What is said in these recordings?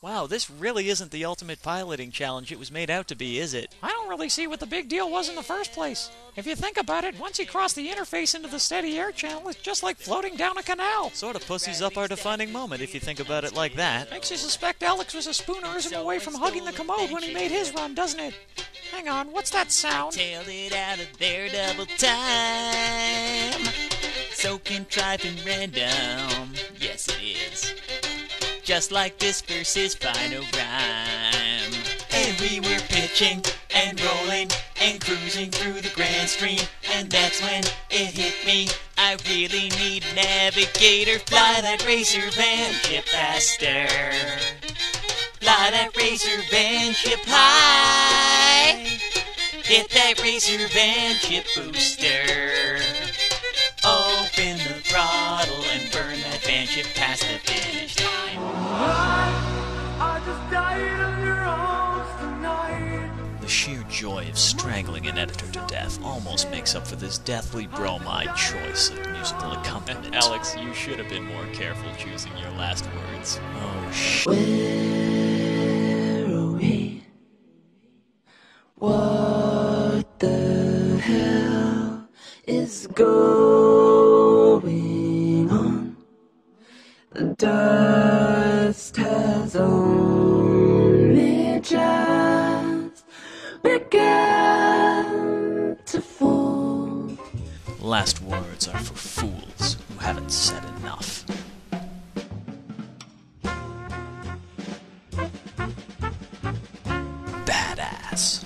Wow, this really isn't the ultimate piloting challenge it was made out to be, is it? I don't really see what the big deal was in the first place. If you think about it, once you cross the interface into the steady air channel, it's just like floating down a canal. Sort of pussies up our defining moment if you think about it like that. Makes you suspect Alex was a spoonerism away from hugging the commode when he made his run, doesn't it? Hang on, what's that sound? Tailed it out of there double time. So contrived and random. Yes, it is. Just like this verse's final rhyme. And we were pitching and rolling and cruising through the grand stream. And that's when it hit me. I really need a navigator. Fly that racer Vanship faster. Fly that racer Vanship high. Hit that racer Vanship booster. Open the throttle and burn that Vanship past the finish line. I just died of neurons tonight. The sheer joy of strangling an editor to death almost makes up for this deathly bromide choice of musical accompaniment. Alex, you should have been more careful choosing your last words. Oh, shit. Where are we? What the hell is going on? The dust has only just begun to fall. Last words are for fools who haven't said enough. Badass.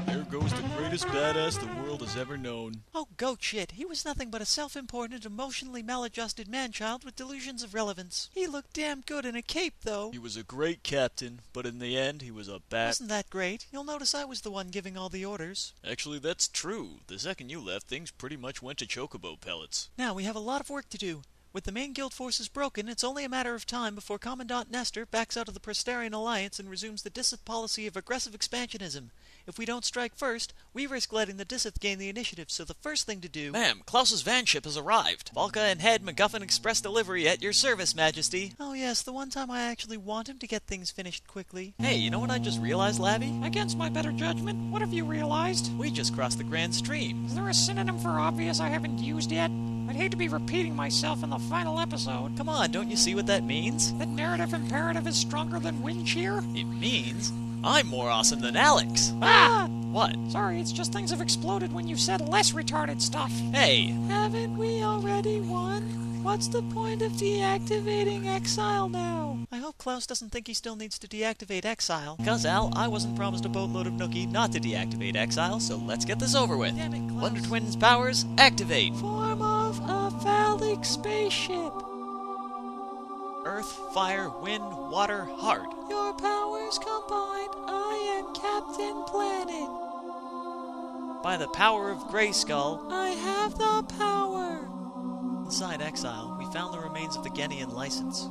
There goes the greatest badass the world has ever known. Oh, goat shit. He was nothing but a self-important, emotionally maladjusted man-child with delusions of relevance. He looked damn good in a cape, though. He was a great captain, but in the end, he was a bad... Wasn't that great? You'll notice I was the one giving all the orders. Actually, that's true. The second you left, things pretty much went to chocobo pellets. Now, we have a lot of work to do. With the main guild forces broken, it's only a matter of time before Commandant Nestor backs out of the Presterian Alliance and resumes the Disith policy of aggressive expansionism. If we don't strike first, we risk letting the Disith gain the initiative, so the first thing to do... Ma'am, Klaus's Vanship has arrived. Valka and Head MacGuffin Express Delivery at your service, Majesty. Oh yes, the one time I actually want him to get things finished quickly. Hey, you know what I just realized, Lavie? Against my better judgment, what have you realized? We just crossed the Grand Stream. Is there a synonym for obvious I haven't used yet? I'd hate to be repeating myself in the final episode. Come on, don't you see what that means? That narrative imperative is stronger than wind shear? It means I'm more awesome than Alex. Ah! What? Sorry, it's just things have exploded when you said less retarded stuff. Hey! Haven't we already won? What's the point of deactivating Exile now? I hope Klaus doesn't think he still needs to deactivate Exile. 'Cause, Al, I wasn't promised a boatload of Nookie not to deactivate Exile, so let's get this over with. Damn it, Klaus. Wonder Twins powers, activate! Form of a phallic spaceship. Earth, fire, wind, water, heart. Your powers combined, I am Captain Planet. By the power of Grayskull, I have the power. inside Exile, we found the remains of the Genian license.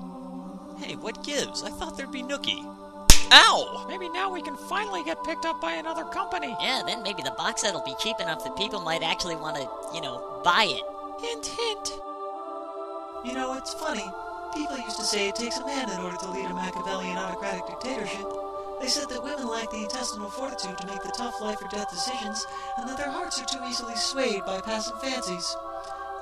Hey, what gives? I thought there'd be Nookie. Ow! Maybe now we can finally get picked up by another company. Yeah, then maybe the box set will be cheap enough that people might actually want to, buy it. Hint, hint. You know, it's funny. People used to say it takes a man in order to lead a Machiavellian autocratic dictatorship. They said that women lack the intestinal fortitude to make the tough life or death decisions, and that their hearts are too easily swayed by passing fancies.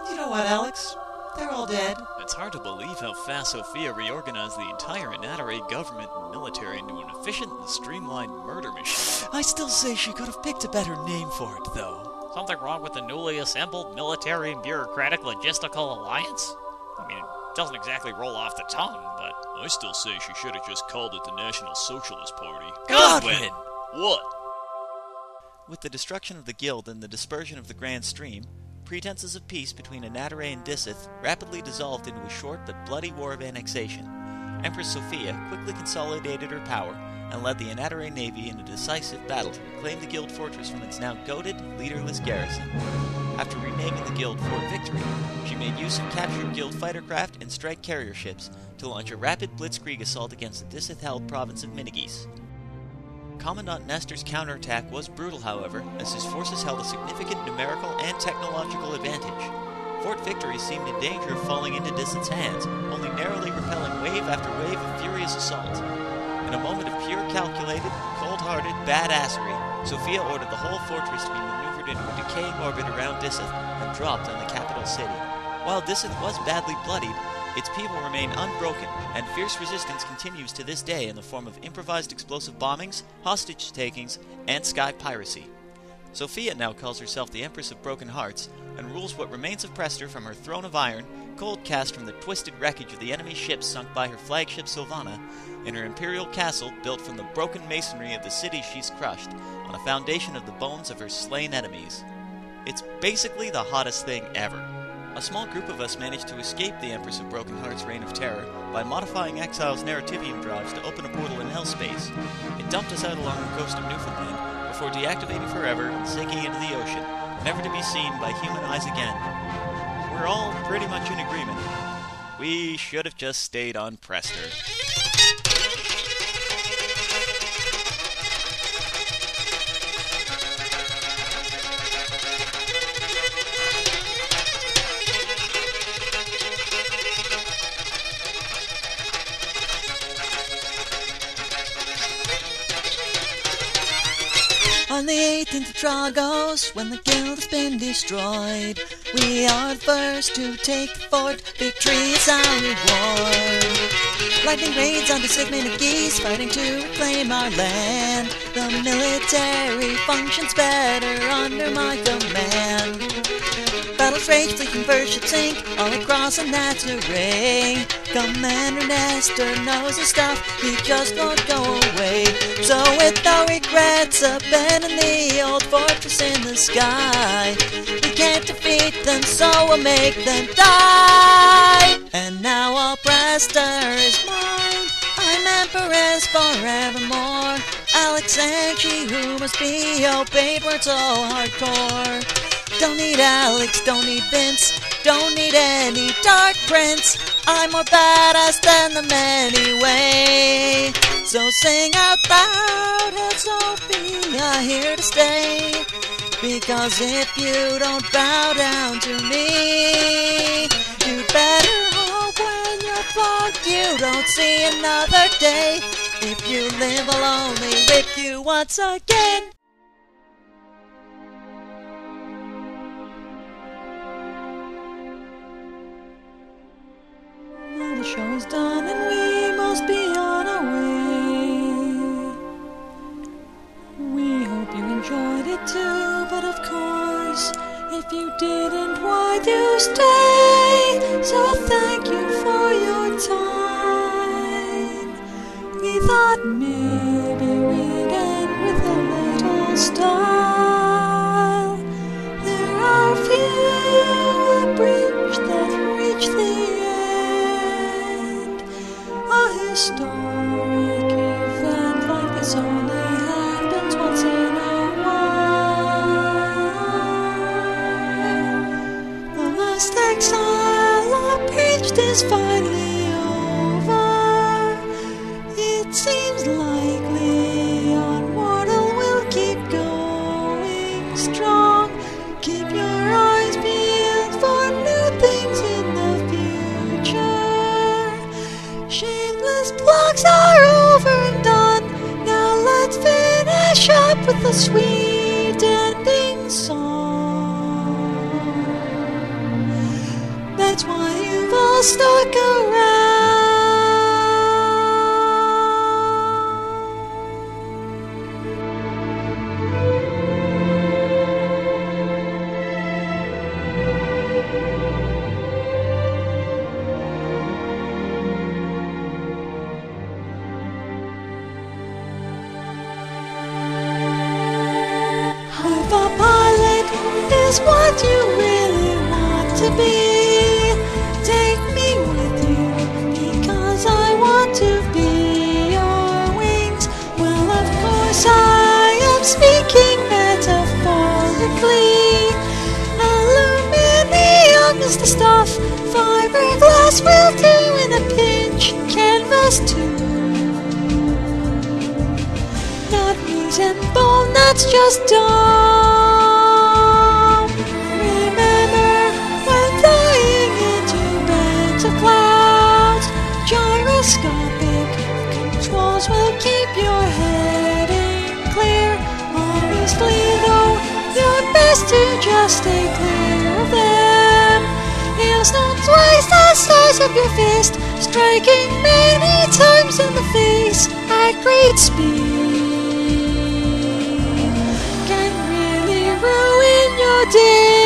You know what, Alex? They're all dead. It's hard to believe how fast Sophia reorganized the entire Inatare government and military into an efficient and streamlined murder machine. I still say she could have picked a better name for it, though. Something wrong with the newly assembled military and bureaucratic logistical alliance? I mean, it doesn't exactly roll off the tongue, but... I still say she should have just called it the National Socialist Party. Godwin! What? With the destruction of the Guild and the dispersion of the Grand Stream, pretenses of peace between Inatare and Disith rapidly dissolved into a short but bloody war of annexation. Empress Sophia quickly consolidated her power and led the Inatare Navy in a decisive battle to reclaim the Guild fortress from its now goated, leaderless garrison. After renaming the Guild Fort Victory, she made use of captured Guild fighter craft and strike carrier ships to launch a rapid blitzkrieg assault against the Disith-held province of Minigis. Commandant Nestor's counterattack was brutal, however, as his forces held a significant numerical and technological advantage. Fort Victory seemed in danger of falling into Disson's hands, only narrowly repelling wave after wave of furious assault. In a moment of pure calculated, cold-hearted badassery, Sophia ordered the whole fortress to be maneuvered into a decaying orbit around Dissith and dropped on the capital city. While Dissith was badly bloodied, its people remain unbroken, and fierce resistance continues to this day in the form of improvised explosive bombings, hostage-takings, and sky piracy. Sophia now calls herself the Empress of Broken Hearts, and rules what remains of Prester from her throne of iron, cold cast from the twisted wreckage of the enemy ships sunk by her flagship Sylvana, in her imperial castle built from the broken masonry of the cities she's crushed, on a foundation of the bones of her slain enemies. It's basically the hottest thing ever. A small group of us managed to escape the Empress of Broken Heart's reign of terror by modifying Exile's narrativium drives to open a portal in Hellspace. It dumped us out along the coast of Newfoundland before deactivating forever and sinking into the ocean, never to be seen by human eyes again. We're all pretty much in agreement. We should have just stayed on Prester. On the 18th of Tragos, when the guild has been destroyed, we are the first to take the fort. Victory is our reward. Lightning raids on the segment of geese, fighting to reclaim our land. The military functions better under my command. Battles rage, fleet conversion sink, all across the Nazarene. Commander Nestor knows his stuff, he just won't go away. So with no regrets, abandon the old fortress in the sky. We can't defeat them, so we'll make them die. And now all Prester is mine, I'm Empress forevermore. Alexandri, who must be obeyed, we're so hardcore. Don't need Alex, don't need Vince, don't need any Dark Prince. I'm more badass than them anyway. So sing out loud, Hail Sophia, here to stay. Because if you don't bow down to me, you'd better hope when you're flogged you don't see another day. If you live, I'll only rip you once again. Now the show is done and we must be on our way. We hope you enjoyed it too, but of course, if you didn't, why'd you stay? So thank you for your time. We thought maybe we'd end with a little style. There are few abridged that reach the historic event like this only happens once in a while. The last Exile Abridged is finally over. It seems likely Unwardil will keep going strong. Keep your eyes peeled for new things in the future. Shameless plugs are over and done. Now let's finish up with the sweet ending song. That's why you've all stuck around. Is what you really want to be. Take me with you, because I want to be your wings. Well, of course I am speaking metaphorically. Aluminium is the stuff, fiberglass will do in a pinch, canvas too. Not knees and bone, that's just dumb. Remember when the honestly though, you're best to just stay clear of them. Hailstones twice the size of your fist, striking many times in the face at great speed, can really ruin your day.